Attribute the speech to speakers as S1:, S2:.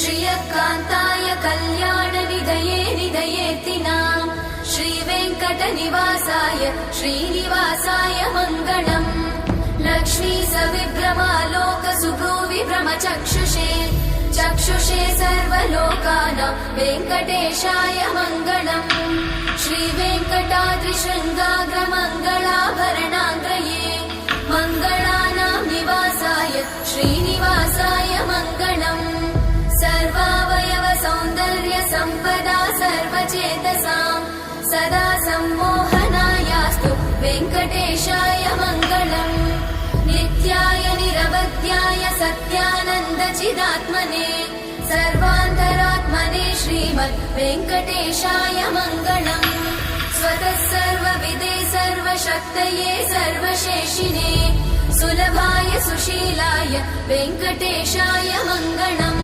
S1: श्रियकान्ताय कल्याणनिधये निधयेऽर्तिनाम् श्रीवेङ्कटनिवासाय श्रीनिवासाय मङ्गलम् लक्ष्मी सविभ्रमालोकसुभ्रूविभ्रमचक्षुषे चक्षुषे सर्वलोकानां वेङ्कटेशाय मङ्गलम् श्रीवेङ्कटाद्रिशृङ्गाग्रमङ्गलाभरणाङ्ग्रये मङ्गलानां निवासाय श्रीनिवासाय मङ्गलम् सर्वावयव सौन्दर्य सम्पदा सर्वचेतसां सदा सम्मोहनायास्तु वेङ्कटेशाय मङ्गलम् नित्याय निरवध्याय सत्यानन्दचिदात्मने सर्वान्तरात्मने श्रीमद् वेङ्कटेशाय मङ्गलम् स्वतः सर्वविदे सर्वशक्तये सर्वशेषिने सुलभाय सुशीलाय वेङ्कटेशाय मङ्गलम्